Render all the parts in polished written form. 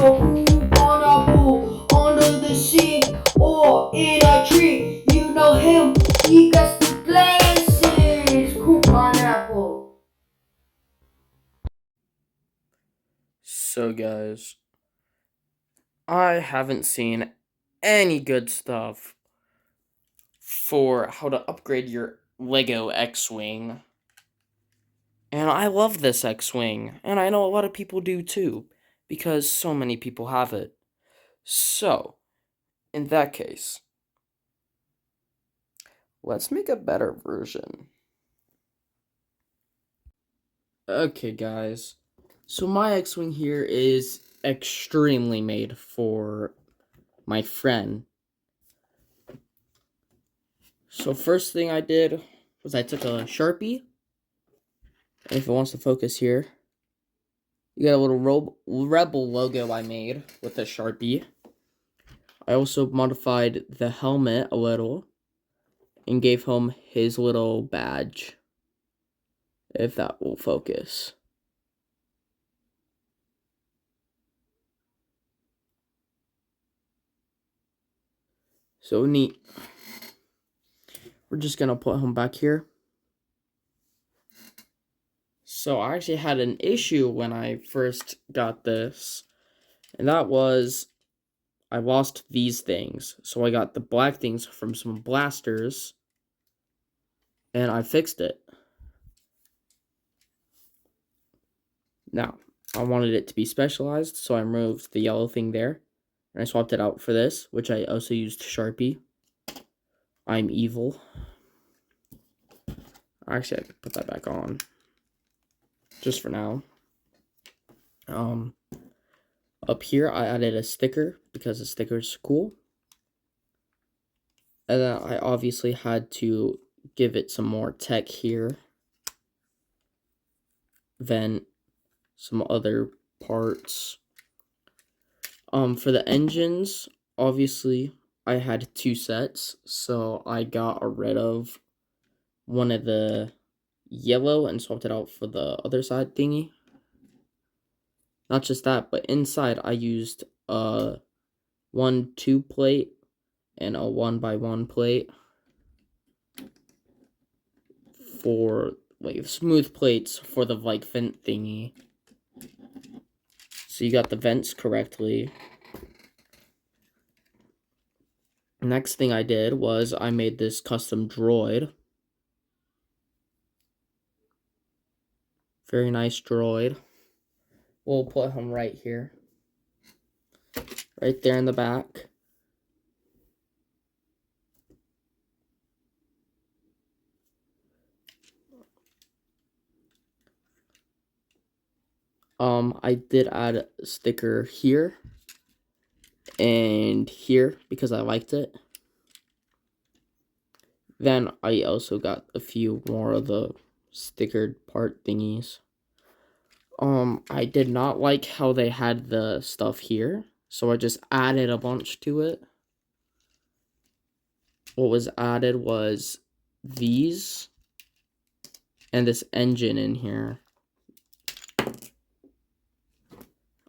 know who on a pool, under the sea, or in a tree. You know him, he gets the places. Cool pineapple. So, guys, I haven't seen any good stuff for how to upgrade your Lego X-Wing. And I love this X-Wing, and I know a lot of people do too, because so many people have it. So, in that case, let's make a better version. Okay, guys. So my X-Wing here is extremely made for my friend. So first thing I did was I took a Sharpie. And if it wants to focus here, you got a little Rebel logo I made with a Sharpie. I also modified the helmet a little and gave him his little badge, if that will focus. So neat. We're just gonna put him back here. So I actually had an issue when I first got this, and that was I lost these things. So I got the black things from some blasters, and I fixed it. Now, I wanted it to be specialized, so I removed the yellow thing there, and I swapped it out for this, which I also used Sharpie. I'm evil. Actually, I could put that back on, just for now. Up here, I added a sticker, because the sticker's cool. And then I obviously had to give it some more tech here. Then some other parts. For the engines, obviously, I had two sets, so I got rid of one of the yellow and swapped it out for the other side thingy. Not just that, but inside I used a 1-2 plate and a 1x1 plate for like smooth plates for the like vent thingy. So you got the vents correctly. Next thing I did was I made this custom droid. Very nice droid. We'll put him right here. Right there in the back. I did add a sticker here and here because I liked it. Then I also got a few more of the stickered part thingies. I did not like how they had the stuff here, so I just added a bunch to it. What was added was these and this engine in here.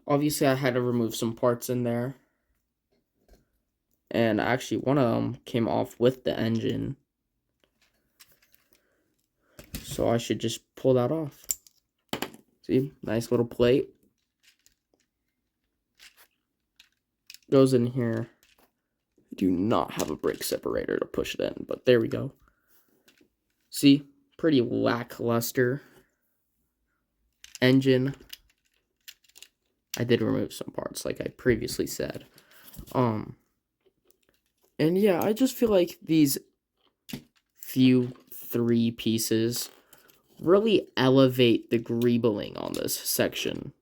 Obviously, I had to remove some parts in there. And actually, one of them came off with the engine. So I should just pull that off. See, nice little plate. Goes in here. I do not have a brake separator to push it in, but there we go. See, pretty lackluster engine. I did remove some parts, like I previously said. And yeah, I just feel like these few 3 pieces really elevate the greebling on this section.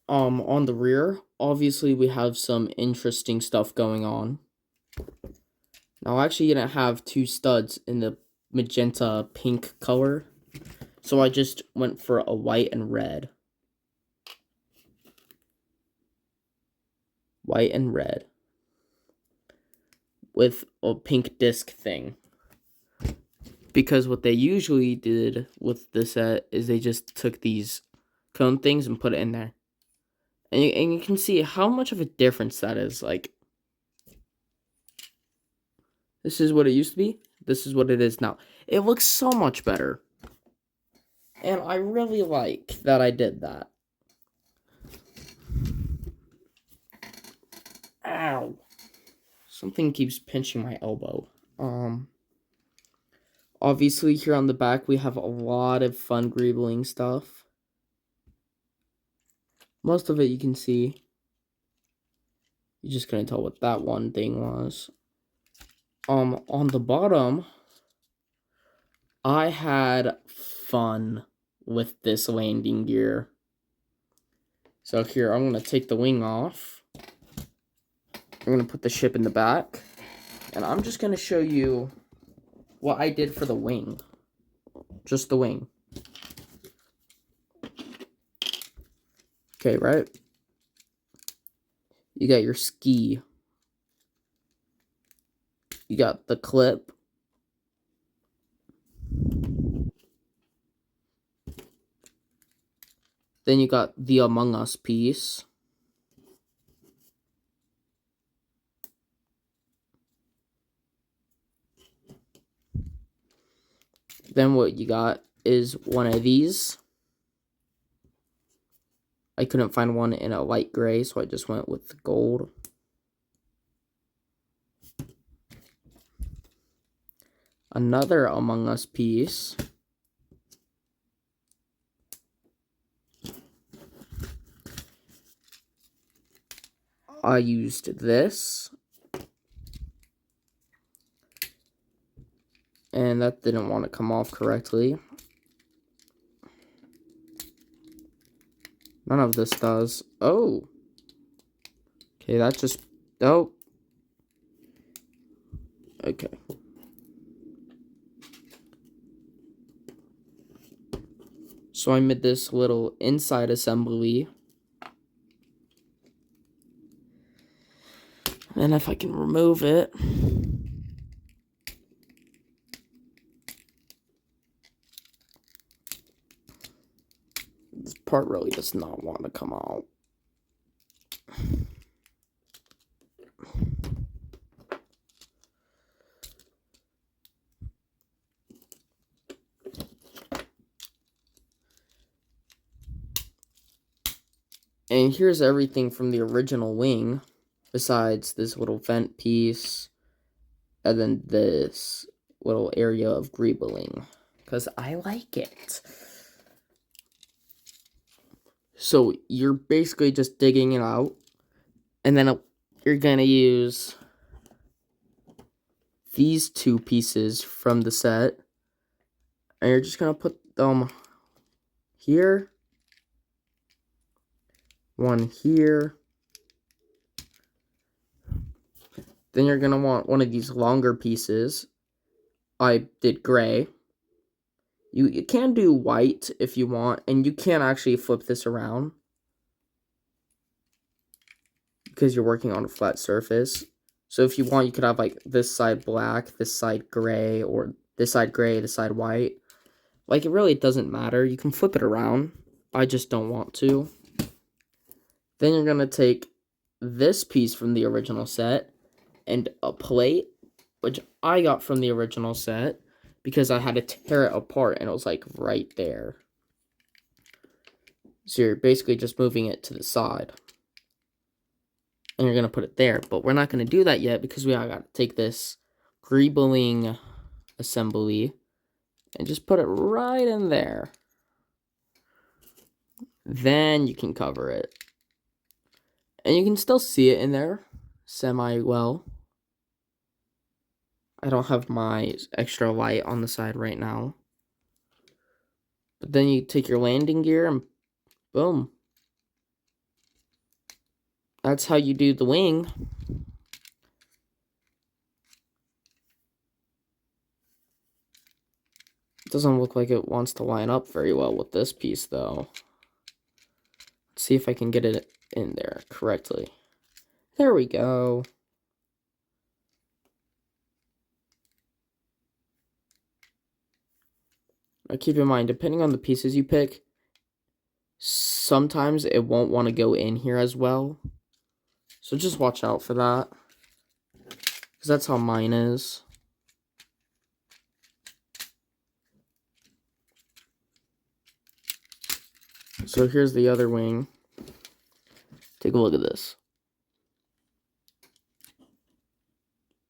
On the rear, obviously we have some interesting stuff going on. Now, I'm actually gonna have 2 studs in the magenta pink color, so I just went for a white and red. White and red. With a pink disc thing. Because what they usually did with the set is they just took these cone things and put it in there. And you can see how much of a difference that is. Like, this is what it used to be. This is what it is now. It looks so much better. And I really like that I did that. Ow. Something keeps pinching my elbow. Obviously here on the back we have a lot of fun greebling stuff. Most of it you can see. You just couldn't tell what that one thing was. On the bottom, I had fun with this landing gear. So here, I'm going to take the wing off. I'm going to put the ship in the back. And I'm just going to show you what I did for the wing. Just the wing. Okay, right? You got your ski. You got the clip. Then you got the Among Us piece. Then what you got is one of these. I couldn't find one in a light gray, so I just went with gold. Another Among Us piece. I used this. And that didn't want to come off correctly. None of this does. Oh. Okay, that just... Oh. Okay. So I made this little inside assembly. And if I can remove it... This part really does not want to come out. And here's everything from the original wing, besides this little vent piece, and then this little area of greebling, because I like it. So you're basically just digging it out, and then you're going to use these two pieces from the set, and you're just going to put them here, one here. Then you're going to want one of these longer pieces. I did gray. You can do white if you want, and you can actually flip this around because you're working on a flat surface. So if you want, you could have like this side black, this side gray, or this side gray, this side white. Like, it really doesn't matter. You can flip it around. I just don't want to. Then you're going to take this piece from the original set and a plate, which I got from the original set because I had to tear it apart and it was like right there. So you're basically just moving it to the side. And you're going to put it there. But we're not going to do that yet because we got to take this greebling assembly and just put it right in there. Then you can cover it. And you can still see it in there semi-well. I don't have my extra light on the side right now. But then you take your landing gear and boom. That's how you do the wing. It doesn't look like it wants to line up very well with this piece, though. Let's see if I can get it in there correctly. There we go. Now keep in mind, depending on the pieces you pick, sometimes it won't want to go in here as well. So just watch out for that. Because that's how mine is. So here's the other wing. Take a look at this.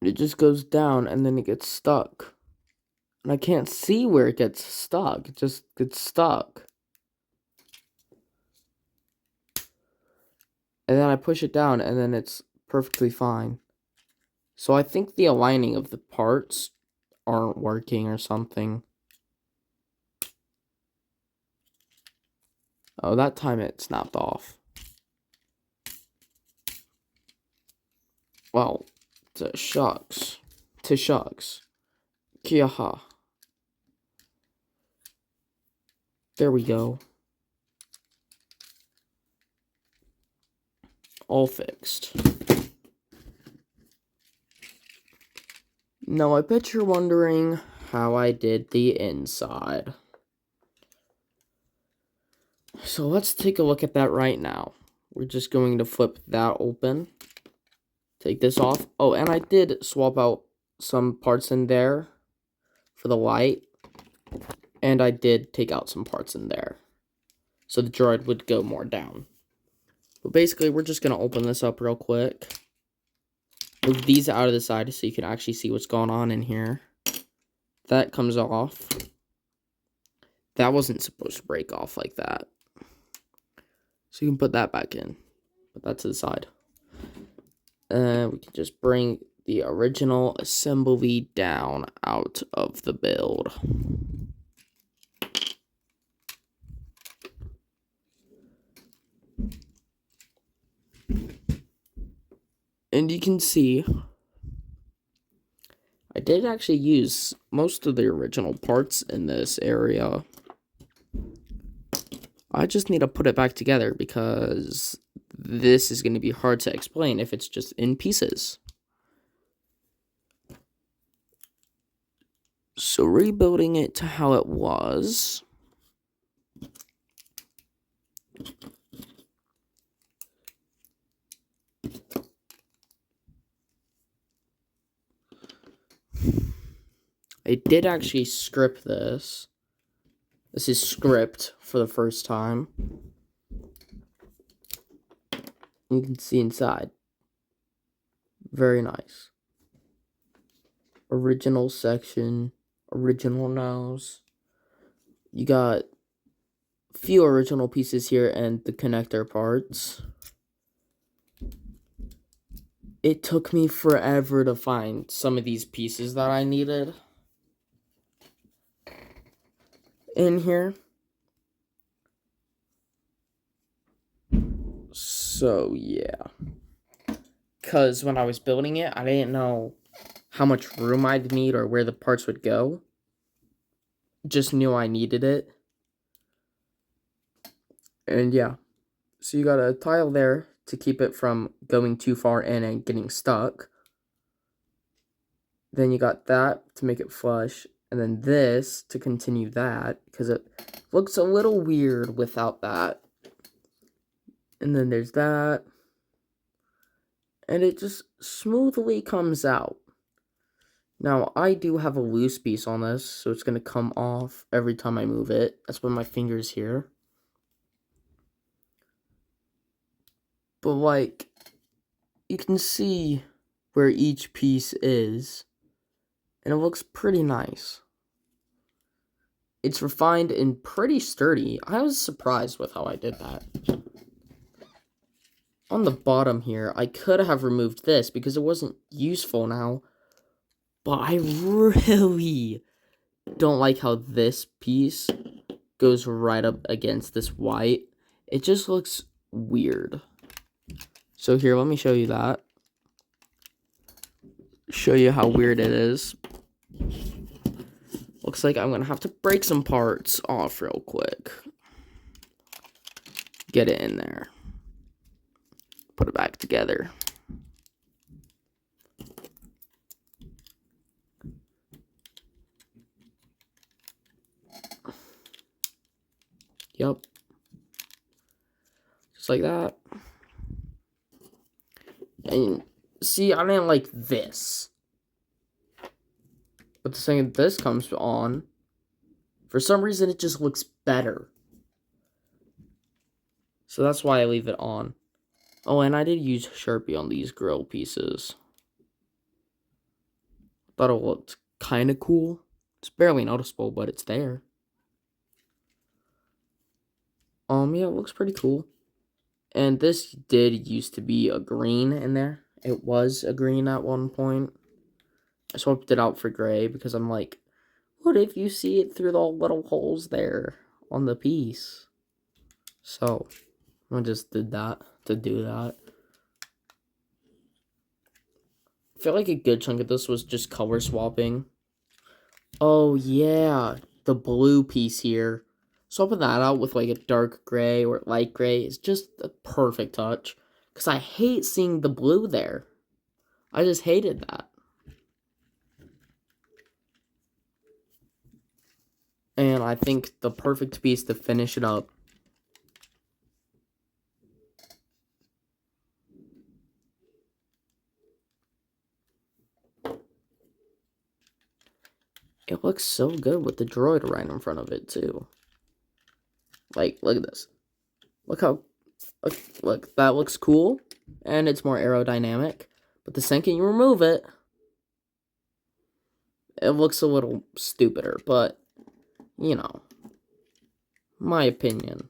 It just goes down and then it gets stuck. And I can't see where it gets stuck. It just gets stuck. And then I push it down and then it's perfectly fine. So I think the aligning of the parts aren't working or something. Oh, that time it snapped off. Well, to shucks. Kiaha. There we go. All fixed. Now I bet you're wondering how I did the inside. So let's take a look at that right now. We're just going to flip that open. Take this off. Oh, and I did swap out some parts in there for the light. And I did take out some parts in there. So the droid would go more down. But basically, we're just going to open this up real quick. Move these out of the side so you can actually see what's going on in here. That comes off. That wasn't supposed to break off like that. So you can put that back in. Put that to the side. We can just bring the original assembly down out of the build. And you can see, I did actually use most of the original parts in this area. I just need to put it back together because this is going to be hard to explain if it's just in pieces. So rebuilding it to how it was. I did actually script this. This is script for the first time. You can see inside. Very nice. Original section. Original nose. You got a few original pieces here and the connector parts. It took me forever to find some of these pieces that I needed in here. So yeah, because when I was building it, I didn't know how much room I'd need or where the parts would go. Just knew I needed it. And yeah, so you got a tile there to keep it from going too far in and getting stuck. Then you got that to make it flush. And then this to continue that, because it looks a little weird without that. And then there's that. And it just smoothly comes out. Now, I do have a loose piece on this, so it's going to come off every time I move it. That's why my finger's here. But, like, you can see where each piece is. And it looks pretty nice. It's refined and pretty sturdy. I was surprised with how I did that. On the bottom here, I could have removed this because it wasn't useful now. But I really don't like how this piece goes right up against this white. It just looks weird. So here, let me show you that. Show you how weird it is. Looks like I'm going to have to break some parts off real quick. Get it in there. Put it back together. Yep. Just like that. And see, I didn't like this. But the second this comes on, for some reason it just looks better. So that's why I leave it on. Oh, and I did use Sharpie on these grill pieces. Thought it looked kind of cool. It's barely noticeable, but it's there. Yeah, it looks pretty cool. And this did used to be a green in there. It was a green at one point. I swapped it out for gray because I'm like, what if you see it through the little holes there on the piece? So, I just did that to do that. I feel like a good chunk of this was just color swapping. Oh, yeah. The blue piece here. Swapping that out with like a dark gray or light gray is just a perfect touch. Because I hate seeing the blue there. I just hated that. And I think the perfect piece to finish it up. It looks so good with the droid right in front of it, too. Like, look at this. Look how... Look, that looks cool. And it's more aerodynamic. But the second you remove it, it looks a little stupider. But, you know, my opinion.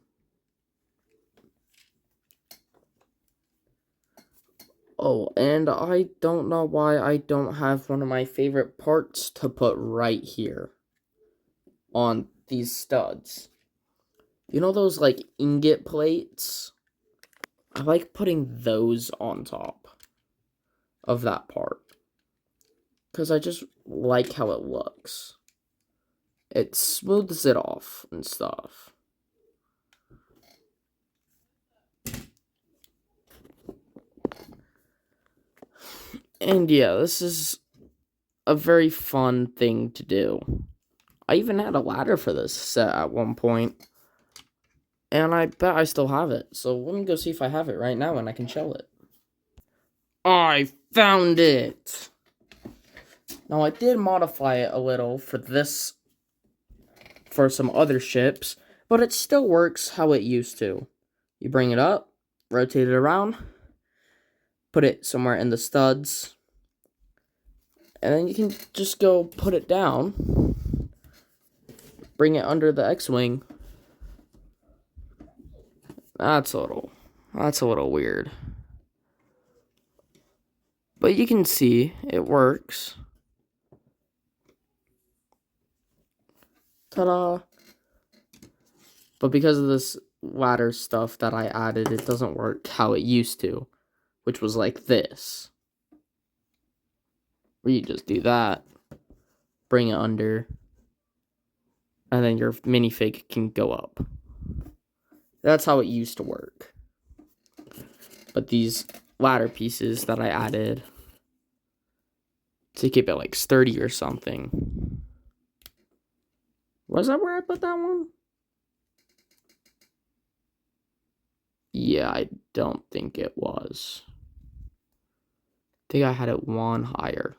Oh, and I don't know why I don't have one of my favorite parts to put right here on these studs. You know those, like, ingot plates? I like putting those on top of that part. Because I just like how it looks. It smooths it off and stuff. And yeah, this is a very fun thing to do. I even had a ladder for this set at one point. And I bet I still have it. So let me go see if I have it right now and I can show it. I found it! Now I did modify it a little for this, for some other ships, but it still works how it used to. You bring it up, rotate it around, put it somewhere in the studs, and then you can just go put it down, bring it under the X-Wing. That's a little weird. But you can see it works. Ta-da! But because of this ladder stuff that I added, it doesn't work how it used to, which was like this. Where you just do that, bring it under, and then your minifig can go up. That's how it used to work. But these ladder pieces that I added to keep it like sturdy or something. Was that where I put that one? Yeah, I don't think it was. I think I had it one higher.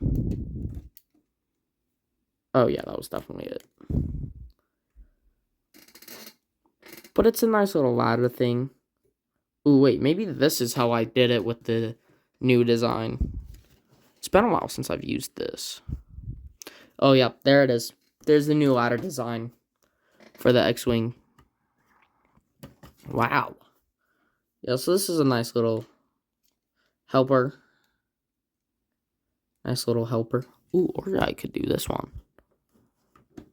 Oh yeah, that was definitely it. But it's a nice little ladder thing. Ooh, wait, maybe this is how I did it with the new design. It's been a while since I've used this. Oh yeah, there it is. There's the new ladder design for the X-Wing. Wow. Yeah, so this is a nice little helper. Nice little helper. Ooh, or I could do this one.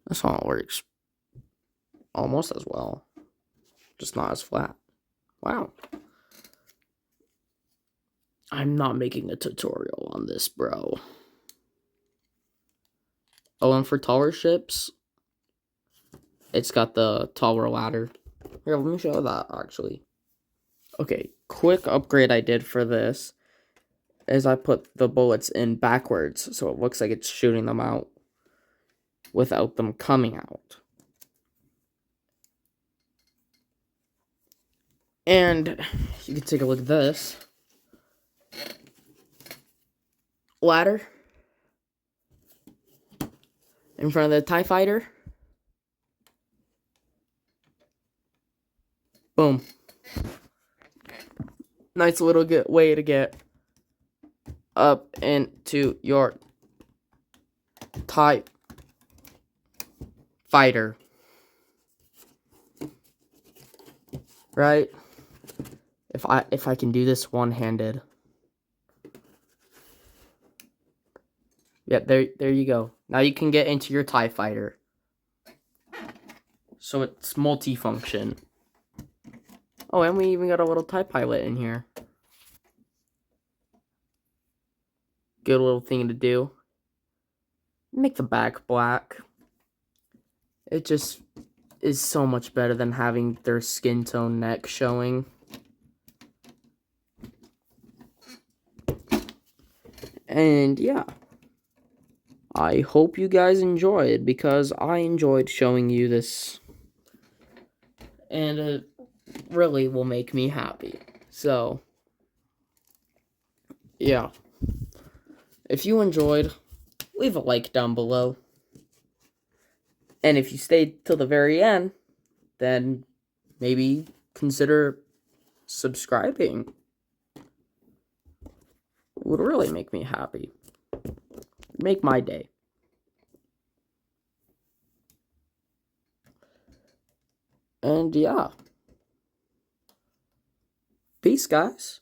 This one works almost as well. Just not as flat. Wow. I'm not making a tutorial on this, bro. Oh, and for taller ships, it's got the taller ladder. Here, let me show that, actually. Okay, quick upgrade I did for this is I put the bullets in backwards, so it looks like it's shooting them out without them coming out. And you can take a look at this. Ladder in front of the TIE Fighter. Boom. Nice little way to get up into your TIE Fighter. Right? If I can do this one-handed. Yeah, there you go. Now you can get into your TIE Fighter. So it's multifunction. Oh, and we even got a little TIE Pilot in here. Good little thing to do. Make the back black. It just is so much better than having their skin tone neck showing. And yeah. I hope you guys enjoyed, because I enjoyed showing you this. And it really will make me happy. So, yeah. If you enjoyed, leave a like down below. And if you stayed till the very end, then maybe consider subscribing. It would really make me happy. Make my day. And yeah. Peace, guys.